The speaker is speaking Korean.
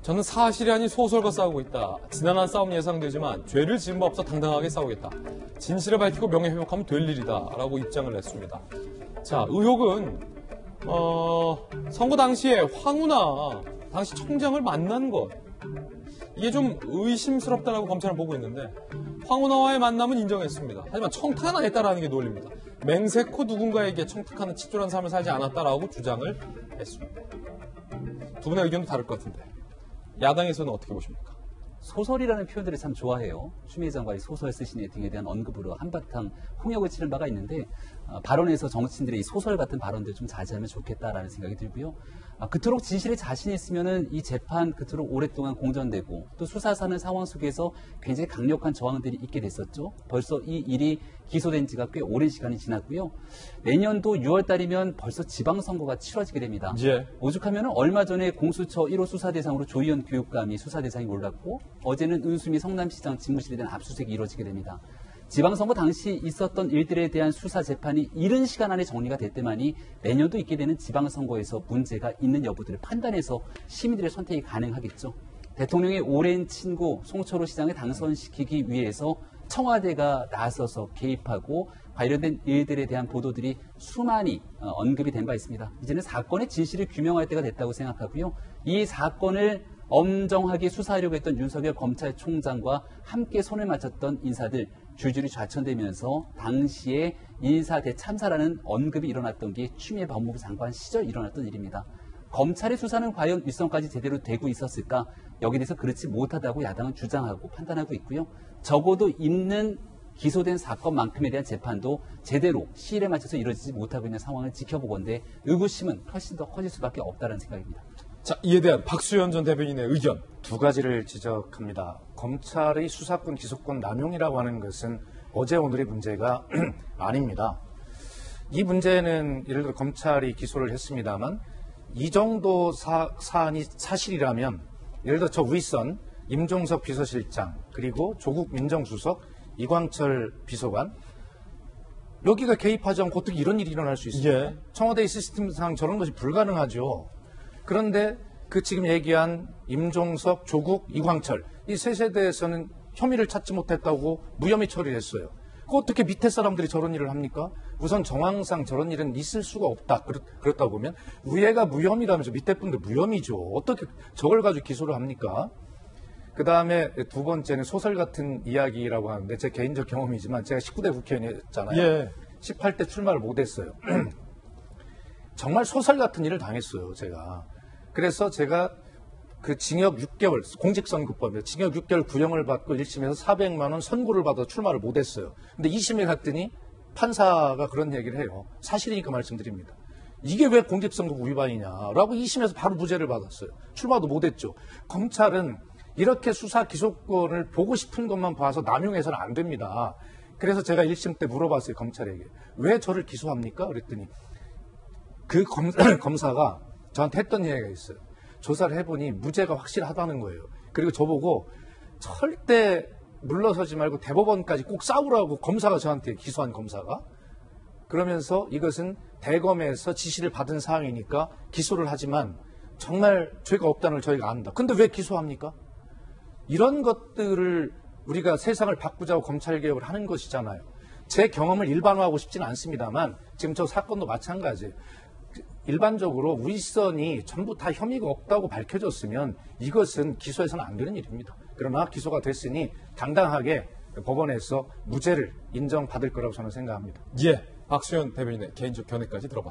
저는 사실이 아닌 소설과 싸우고 있다. 지난한 싸움 예상되지만 죄를 지은 바 없어 당당하게 싸우겠다. 진실을 밝히고 명예 회복하면 될 일이다. 라고 입장을 냈습니다. 자, 의혹은 선거 당시에 황운하 당시 청장을 만난 것, 이게 좀 의심스럽다라고 검찰은 보고 있는데, 황운하와의 만남은 인정했습니다. 하지만 청탁은 안 했다라는 게 논리입니다. 맹세코 누군가에게 청탁하는 치졸한 삶을 살지 않았다라고 주장을 했습니다. 두 분의 의견도 다를 것 같은데 야당에서는 어떻게 보십니까? 소설이라는 표현들을 참 좋아해요. 추미애 장관이 소설 쓰신 등에 대한 언급으로 한바탕 홍역을 치른 바가 있는데, 발언에서 정치인들의 이 소설 같은 발언들 좀 자제하면 좋겠다라는 생각이 들고요. 그토록 진실에 자신이 있으면은 이 재판 그토록 오랫동안 공전되고 또 수사사는 상황 속에서 굉장히 강력한 저항들이 있게 됐었죠. 벌써 이 일이 기소된 지가 꽤 오랜 시간이 지났고요. 내년도 6월 달이면 벌써 지방선거가 치러지게 됩니다. 예. 오죽하면은 얼마 전에 공수처 1호 수사 대상으로 조희연 교육감이 수사 대상이 올랐고, 어제는 은수미 성남시장 집무실에 대한 압수수색이 이루어지게 됩니다. 지방선거 당시 있었던 일들에 대한 수사 재판이 이른 시간 안에 정리가 됐더만이 내년도 있게 되는 지방선거에서 문제가 있는 여부들을 판단해서 시민들의 선택이 가능하겠죠. 대통령의 오랜 친구 송철호 시장을 당선시키기 위해서 청와대가 나서서 개입하고 관련된 일들에 대한 보도들이 수많이 언급이 된 바 있습니다. 이제는 사건의 진실을 규명할 때가 됐다고 생각하고요. 이 사건을 엄정하게 수사하려고 했던 윤석열 검찰총장과 함께 손을 맞췄던 인사들 줄줄이 좌천되면서 당시에 인사 대참사라는 언급이 일어났던 게 추미애 법무부 장관 시절 일어났던 일입니다. 검찰의 수사는 과연 윗선까지 제대로 되고 있었을까? 여기에 대해서 그렇지 못하다고 야당은 주장하고 판단하고 있고요. 적어도 있는 기소된 사건만큼에 대한 재판도 제대로 시일에 맞춰서 이루어지지 못하고 있는 상황을 지켜보건대 의구심은 훨씬 더 커질 수밖에 없다는 생각입니다. 자, 이에 대한 박수현 전 대변인의 의견. 두 가지를 지적합니다. 검찰의 수사권, 기소권 남용이라고 하는 것은 어제 오늘의 문제가 아닙니다. 이 문제는 예를 들어 검찰이 기소를 했습니다만 이 정도 사안이 사실이라면, 예를 들어 저 윗선 임종석 비서실장 그리고 조국 민정수석 이광철 비서관, 여기가 개입하지 않고 어떻게 이런 일이 일어날 수 있습니까? 예. 청와대의 시스템상 저런 것이 불가능하죠. 그런데 그 지금 얘기한 임종석, 조국, 이광철 이 세 세대에서는 혐의를 찾지 못했다고 무혐의 처리를 했어요. 그 어떻게 밑에 사람들이 저런 일을 합니까? 우선 정황상 저런 일은 있을 수가 없다. 그렇다고 보면 위에가 무혐의라면서 밑에 분들 무혐의죠. 어떻게 저걸 가지고 기소를 합니까? 그 다음에 두 번째는 소설 같은 이야기라고 하는데, 제 개인적 경험이지만 제가 19대 국회의원이었잖아요. 예. 18대 출마를 못했어요. 정말 소설 같은 일을 당했어요, 제가. 그래서 제가 그 징역 6개월, 공직선거법에 징역 6개월 구형을 받고 1심에서 400만 원 선고를 받아서 출마를 못했어요. 근데 2심에 갔더니 판사가 그런 얘기를 해요. 사실이니까 말씀드립니다. 이게 왜 공직선거법 위반이냐라고 2심에서 바로 무죄를 받았어요. 출마도 못했죠. 검찰은 이렇게 수사 기소권을 보고 싶은 것만 봐서 남용해서는 안 됩니다. 그래서 제가 1심 때 물어봤어요, 검찰에게. 왜 저를 기소합니까? 그랬더니 그 검사가 저한테 했던 얘기가 있어요. 조사를 해보니 무죄가 확실하다는 거예요. 그리고 저보고 절대 물러서지 말고 대법원까지 꼭 싸우라고, 검사가 저한테, 기소한 검사가. 그러면서 이것은 대검에서 지시를 받은 사항이니까 기소를 하지만 정말 죄가 없다는 걸 저희가 안다. 근데 왜 기소합니까? 이런 것들을 우리가 세상을 바꾸자고 검찰개혁을 하는 것이잖아요. 제 경험을 일반화하고 싶지는 않습니다만 지금 저 사건도 마찬가지예요. 일반적으로 윗선이 전부 다 혐의가 없다고 밝혀졌으면 이것은 기소해서는 안 되는 일입니다. 그러나 기소가 됐으니 당당하게 법원에서 무죄를 인정받을 거라고 저는 생각합니다. 예. 박수현 대변인의 개인적 견해까지 들어봤습니다.